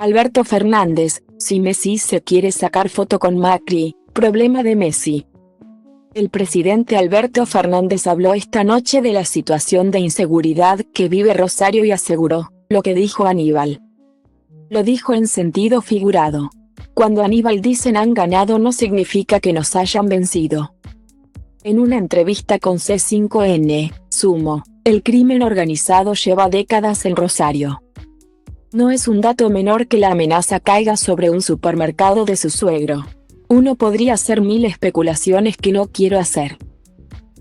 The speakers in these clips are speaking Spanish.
Alberto Fernández, si Messi se quiere sacar foto con Macri, problema de Messi. El presidente Alberto Fernández habló esta noche de la situación de inseguridad que vive Rosario y aseguró, lo que dijo Aníbal. Lo dijo en sentido figurado. Cuando Aníbal dicen han ganado no significa que nos hayan vencido. En una entrevista con C5N, Sumo, el crimen organizado lleva décadas en Rosario. No es un dato menor que la amenaza caiga sobre un supermercado de su suegro. Uno podría hacer mil especulaciones que no quiero hacer.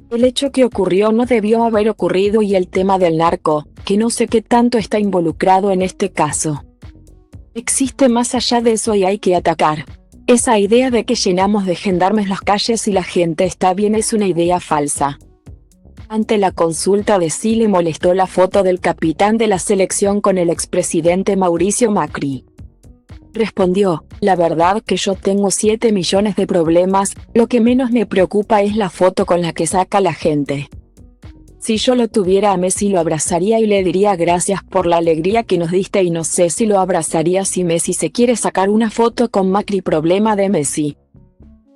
El hecho que ocurrió no debió haber ocurrido y el tema del narco, que no sé qué tanto está involucrado en este caso. Existe más allá de eso y hay que atacar. Esa idea de que llenamos de gendarmes las calles y la gente está bien es una idea falsa. Ante la consulta de si le molestó la foto del capitán de la selección con el expresidente Mauricio Macri. Respondió, la verdad que yo tengo 7 millones de problemas, lo que menos me preocupa es la foto con la que saca la gente. Si yo lo tuviera a Messi lo abrazaría y le diría gracias por la alegría que nos diste y no sé si lo abrazaría si Messi se quiere sacar una foto con Macri. Problema de Messi.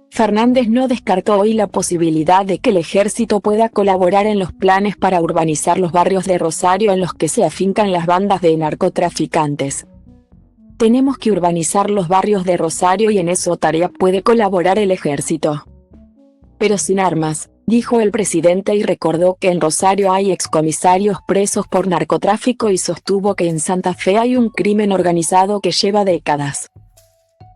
Fernández no descartó hoy la posibilidad de que el ejército pueda colaborar en los planes para urbanizar los barrios de Rosario en los que se afincan las bandas de narcotraficantes. Tenemos que urbanizar los barrios de Rosario y en esa tarea puede colaborar el ejército. Pero sin armas, dijo el presidente y recordó que en Rosario hay excomisarios presos por narcotráfico y sostuvo que en Santa Fe hay un crimen organizado que lleva décadas.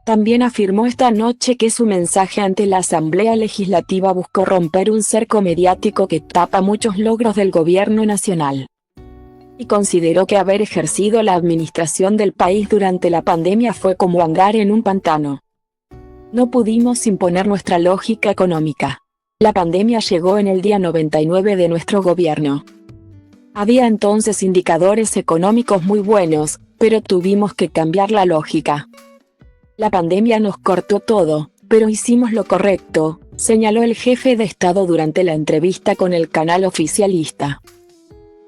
También afirmó esta noche que su mensaje ante la Asamblea Legislativa buscó romper un cerco mediático que tapa muchos logros del gobierno nacional. Y consideró que haber ejercido la administración del país durante la pandemia fue como andar en un pantano. No pudimos imponer nuestra lógica económica. La pandemia llegó en el día 99 de nuestro gobierno. Había entonces indicadores económicos muy buenos, pero tuvimos que cambiar la lógica. La pandemia nos cortó todo, pero hicimos lo correcto, señaló el jefe de Estado durante la entrevista con el canal oficialista.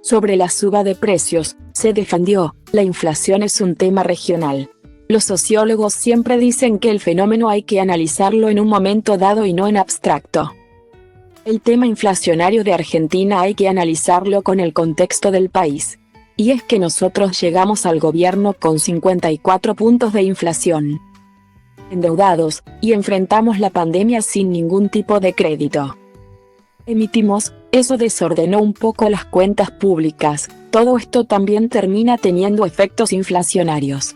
Sobre la suba de precios, se defendió, la inflación es un tema regional. Los sociólogos siempre dicen que el fenómeno hay que analizarlo en un momento dado y no en abstracto. El tema inflacionario de Argentina hay que analizarlo con el contexto del país. Y es que nosotros llegamos al gobierno con 54 puntos de inflación. Endeudados, y enfrentamos la pandemia sin ningún tipo de crédito. Emitimos, eso desordenó un poco las cuentas públicas, todo esto también termina teniendo efectos inflacionarios.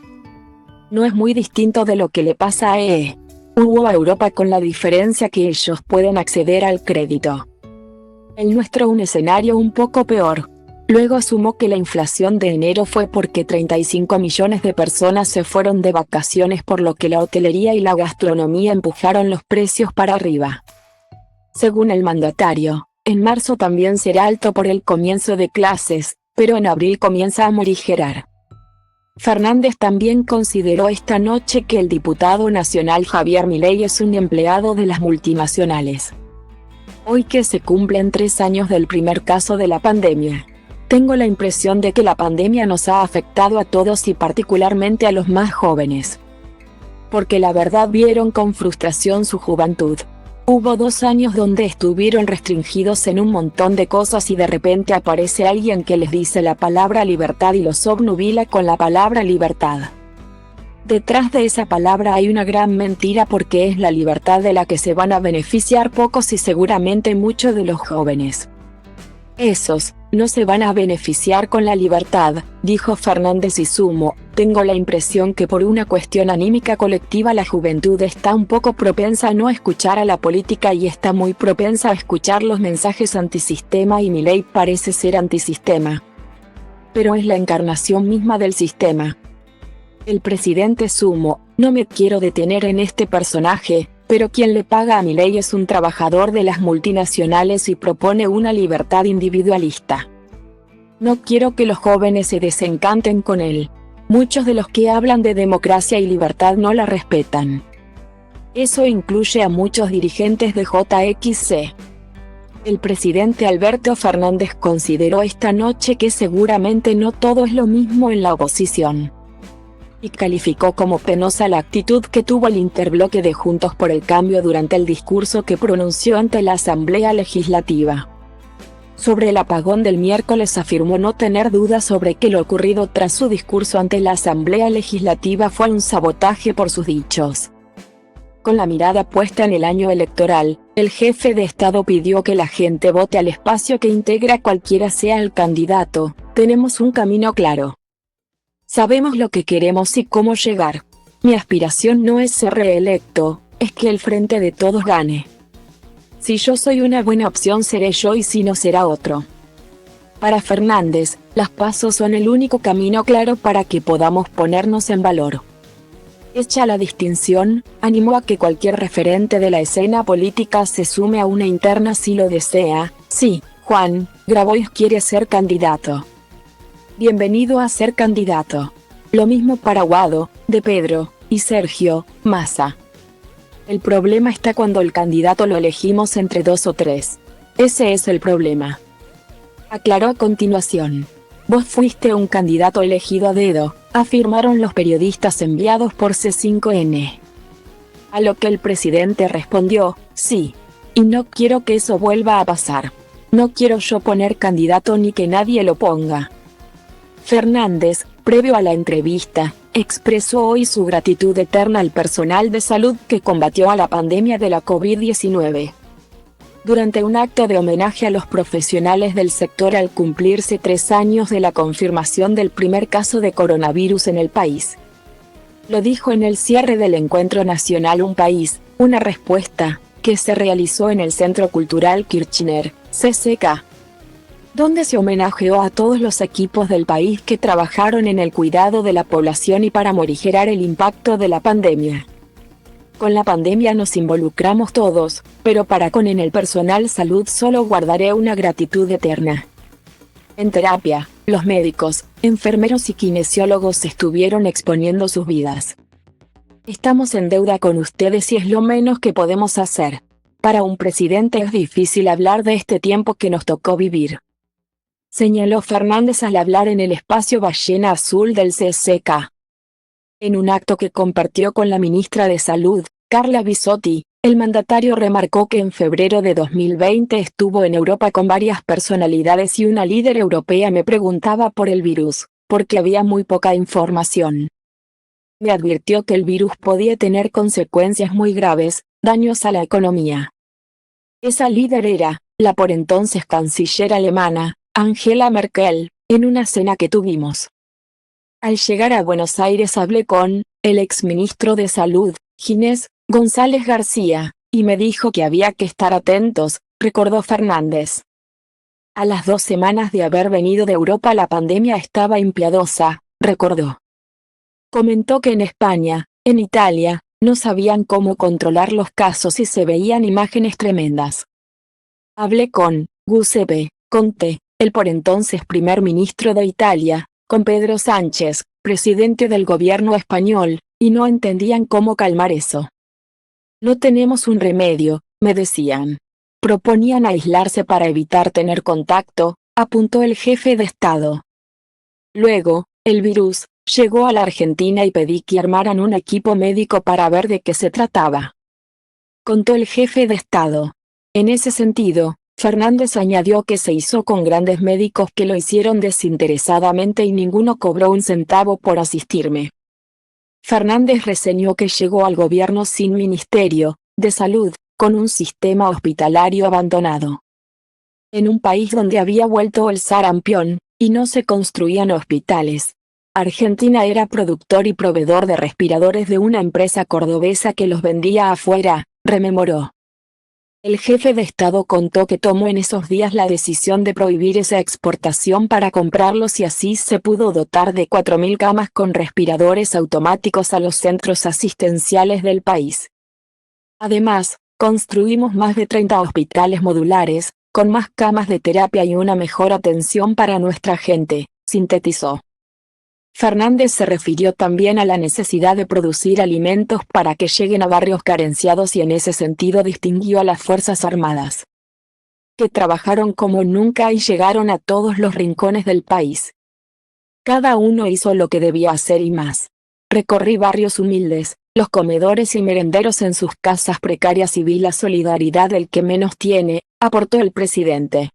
No es muy distinto de lo que le pasa a a Europa con la diferencia que ellos pueden acceder al crédito. El nuestro un escenario un poco peor. Luego sumó que la inflación de enero fue porque 35 millones de personas se fueron de vacaciones por lo que la hotelería y la gastronomía empujaron los precios para arriba. Según el mandatario, en marzo también será alto por el comienzo de clases, pero en abril comienza a morigerar. Fernández también consideró esta noche que el diputado nacional Javier Milei es un empleado de las multinacionales. Hoy que se cumplen 3 años del primer caso de la pandemia. Tengo la impresión de que la pandemia nos ha afectado a todos y particularmente a los más jóvenes. Porque la verdad vieron con frustración su juventud. Hubo 2 años donde estuvieron restringidos en un montón de cosas y de repente aparece alguien que les dice la palabra libertad y los obnubila con la palabra libertad. Detrás de esa palabra hay una gran mentira porque es la libertad de la que se van a beneficiar pocos y seguramente muchos de los jóvenes. Esos no se van a beneficiar con la libertad, dijo Fernández y Sumo, tengo la impresión que por una cuestión anímica colectiva la juventud está un poco propensa a no escuchar a la política y está muy propensa a escuchar los mensajes antisistema y Milei parece ser antisistema. Pero es la encarnación misma del sistema. El presidente Sumo, no me quiero detener en este personaje, pero quien le paga a Milei es un trabajador de las multinacionales y propone una libertad individualista. No quiero que los jóvenes se desencanten con él. Muchos de los que hablan de democracia y libertad no la respetan. Eso incluye a muchos dirigentes de JXC. El presidente Alberto Fernández consideró esta noche que seguramente no todo es lo mismo en la oposición. y calificó como penosa la actitud que tuvo el interbloque de Juntos por el Cambio durante el discurso que pronunció ante la Asamblea Legislativa. Sobre el apagón del miércoles afirmó no tener dudas sobre que lo ocurrido tras su discurso ante la Asamblea Legislativa fue un sabotaje por sus dichos. Con la mirada puesta en el año electoral, el jefe de Estado pidió que la gente vote al espacio que integra cualquiera sea el candidato. Tenemos un camino claro. Sabemos lo que queremos y cómo llegar. Mi aspiración no es ser reelecto, es que el Frente de Todos gane. Si yo soy una buena opción seré yo y si no será otro. Para Fernández, las PASO son el único camino claro para que podamos ponernos en valor. Hecha la distinción, animó a que cualquier referente de la escena política se sume a una interna si lo desea. Sí, Juan Grabois quiere ser candidato. Bienvenido a ser candidato. Lo mismo para Guado, De Pedro, y Sergio Massa. El problema está cuando el candidato lo elegimos entre 2 o 3. Ese es el problema. Aclaró a continuación. Vos fuiste un candidato elegido a dedo, afirmaron los periodistas enviados por C5N. A lo que el presidente respondió, sí. Y no quiero que eso vuelva a pasar. No quiero yo poner candidato ni que nadie lo ponga. Fernández, previo a la entrevista, expresó hoy su gratitud eterna al personal de salud que combatió a la pandemia de la COVID-19. Durante un acto de homenaje a los profesionales del sector al cumplirse 3 años de la confirmación del primer caso de coronavirus en el país. Lo dijo en el cierre del Encuentro Nacional Un País, una respuesta, que se realizó en el Centro Cultural Kirchner, CCK, donde se homenajeó a todos los equipos del país que trabajaron en el cuidado de la población y para morigerar el impacto de la pandemia. Con la pandemia nos involucramos todos, pero para con el personal salud solo guardaré una gratitud eterna. En terapia, los médicos, enfermeros y kinesiólogos estuvieron exponiendo sus vidas. Estamos en deuda con ustedes y es lo menos que podemos hacer. Para un presidente es difícil hablar de este tiempo que nos tocó vivir, señaló Fernández al hablar en el espacio Ballena Azul del CCK. En un acto que compartió con la ministra de Salud, Carla Bisotti, el mandatario remarcó que en febrero de 2020 estuvo en Europa con varias personalidades y una líder europea me preguntaba por el virus, porque había muy poca información. Me advirtió que el virus podía tener consecuencias muy graves, daños a la economía. Esa líder era, la por entonces canciller alemana, Angela Merkel, en una cena que tuvimos. Al llegar a Buenos Aires hablé con el exministro de Salud, Ginés González García, y me dijo que había que estar atentos, recordó Fernández. A las 2 semanas de haber venido de Europa la pandemia estaba impiedosa, recordó. Comentó que en España, en Italia, no sabían cómo controlar los casos y se veían imágenes tremendas. Hablé con Giuseppe Conte, el por entonces primer ministro de Italia, con Pedro Sánchez, presidente del gobierno español, y no entendían cómo calmar eso. No tenemos un remedio, me decían. Proponían aislarse para evitar tener contacto, apuntó el jefe de Estado. Luego, el virus llegó a la Argentina y pedí que armaran un equipo médico para ver de qué se trataba, contó el jefe de Estado. En ese sentido, Fernández añadió que se hizo con grandes médicos que lo hicieron desinteresadamente y ninguno cobró un centavo por asistirme. Fernández reseñó que llegó al gobierno sin ministerio de salud, con un sistema hospitalario abandonado. En un país donde había vuelto el sarampión, y no se construían hospitales. Argentina era productor y proveedor de respiradores de una empresa cordobesa que los vendía afuera, rememoró. El jefe de Estado contó que tomó en esos días la decisión de prohibir esa exportación para comprarlos y así se pudo dotar de 4.000 camas con respiradores automáticos a los centros asistenciales del país. Además, construimos más de 30 hospitales modulares, con más camas de terapia y una mejor atención para nuestra gente, sintetizó. Fernández se refirió también a la necesidad de producir alimentos para que lleguen a barrios carenciados y en ese sentido distinguió a las Fuerzas Armadas, que trabajaron como nunca y llegaron a todos los rincones del país. Cada uno hizo lo que debía hacer y más, Recorrí barrios humildes, los comedores y merenderos en sus casas precarias y vi la solidaridad del que menos tiene, aportó el presidente.